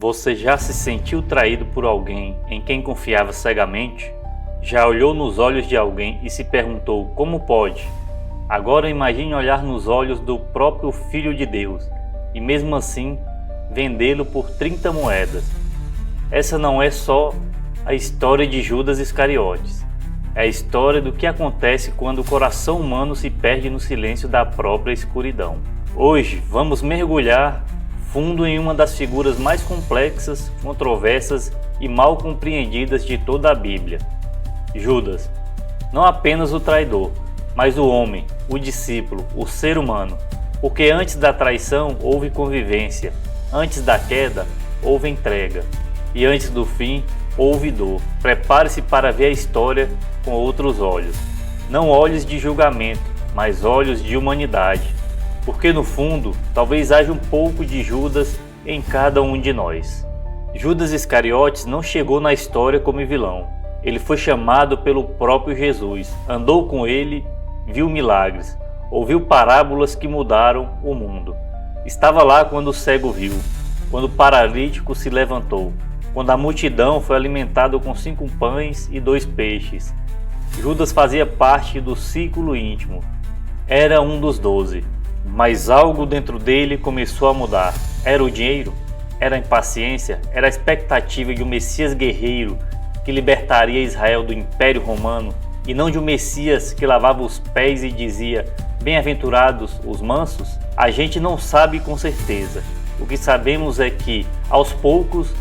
Você já se sentiu traído por alguém em quem confiava cegamente? Já olhou nos olhos de alguém e se perguntou como pode? Agora imagine olhar nos olhos do próprio Filho de Deus e mesmo assim vendê-lo por 30 moedas. Essa não é só a história de Judas Iscariotes. É a história do que acontece quando o coração humano se perde no silêncio da própria escuridão. Hoje vamos mergulhar fundo em uma das figuras mais complexas, controversas e mal compreendidas de toda a Bíblia. Judas, não apenas o traidor, mas o homem, o discípulo, o ser humano, porque antes da traição houve convivência, antes da queda houve entrega e antes do fim houve dor. Prepare-se para ver a história com outros olhos, não olhos de julgamento, mas olhos de humanidade, porque no fundo talvez haja um pouco de Judas em cada um de nós. Judas Iscariotes não chegou na história como vilão. Ele foi chamado pelo próprio Jesus, andou com ele, viu milagres, ouviu parábolas que mudaram o mundo. Estava lá quando o cego viu, quando o paralítico se levantou, quando a multidão foi alimentada com 5 pães e 2 peixes. Judas fazia parte do círculo íntimo, era um dos 12, mas algo dentro dele começou a mudar. Era o dinheiro? Era a impaciência? Era a expectativa de um Messias guerreiro que libertaria Israel do Império Romano e não de um Messias que lavava os pés e dizia: bem-aventurados os mansos? A gente não sabe com certeza. O que sabemos é que, aos poucos,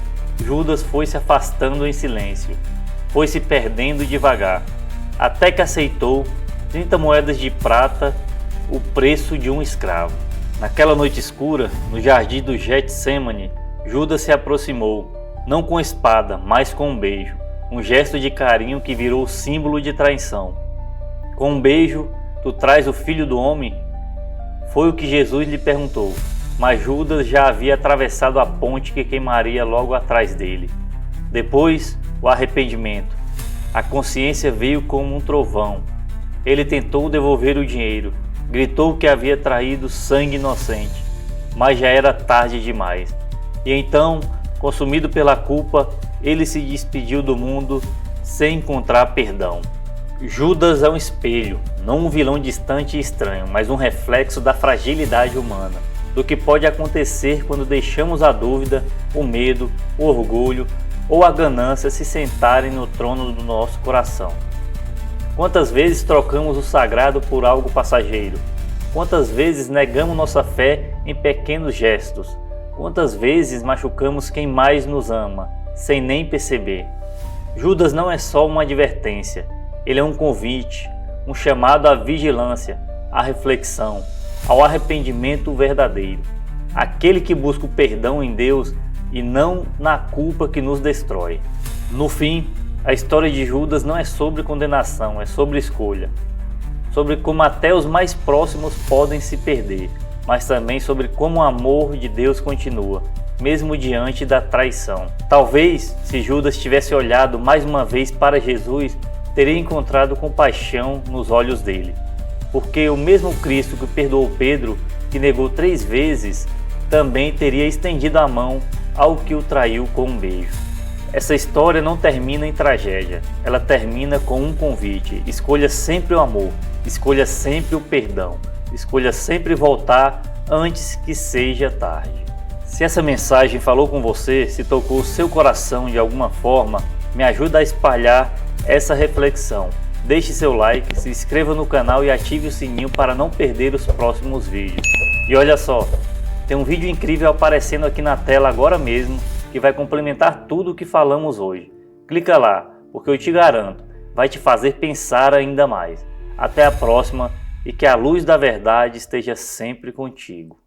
Judas foi se afastando em silêncio, foi se perdendo devagar, até que aceitou 30 moedas de prata, o preço de um escravo. Naquela noite escura, no jardim do Getsêmani, Judas se aproximou, não com espada, mas com um beijo, um gesto de carinho que virou símbolo de traição. Com um beijo, tu traz o Filho do Homem? Foi o que Jesus lhe perguntou, mas Judas já havia atravessado a ponte que queimaria logo atrás dele. Depois, o arrependimento. A consciência veio como um trovão. Ele tentou devolver o dinheiro, gritou que havia traído sangue inocente, mas já era tarde demais. E então, consumido pela culpa, ele se despediu do mundo sem encontrar perdão. Judas é um espelho, não um vilão distante e estranho, mas um reflexo da fragilidade humana, do que pode acontecer quando deixamos a dúvida, o medo, o orgulho ou a ganância se sentarem no trono do nosso coração. Quantas vezes trocamos o sagrado por algo passageiro? Quantas vezes negamos nossa fé em pequenos gestos? Quantas vezes machucamos quem mais nos ama, sem nem perceber? Judas não é só uma advertência, ele é um convite, um chamado à vigilância, à reflexão, ao arrependimento verdadeiro. Aquele que busca o perdão em Deus e não na culpa que nos destrói. No fim, a história de Judas não é sobre condenação, é sobre escolha. Sobre como até os mais próximos podem se perder, mas também sobre como o amor de Deus continua, mesmo diante da traição. Talvez, se Judas tivesse olhado mais uma vez para Jesus, teria encontrado compaixão nos olhos dele. Porque o mesmo Cristo que perdoou Pedro, que negou 3 vezes, também teria estendido a mão ao que o traiu com um beijo. Essa história não termina em tragédia, ela termina com um convite: escolha sempre o amor, escolha sempre o perdão, escolha sempre voltar antes que seja tarde. Se essa mensagem falou com você, se tocou o seu coração de alguma forma, me ajuda a espalhar essa reflexão. Deixe seu like, se inscreva no canal e ative o sininho para não perder os próximos vídeos. E olha só, tem um vídeo incrível aparecendo aqui na tela agora mesmo, que vai complementar tudo o que falamos hoje. Clica lá, porque eu te garanto, vai te fazer pensar ainda mais. Até a próxima e que a luz da verdade esteja sempre contigo.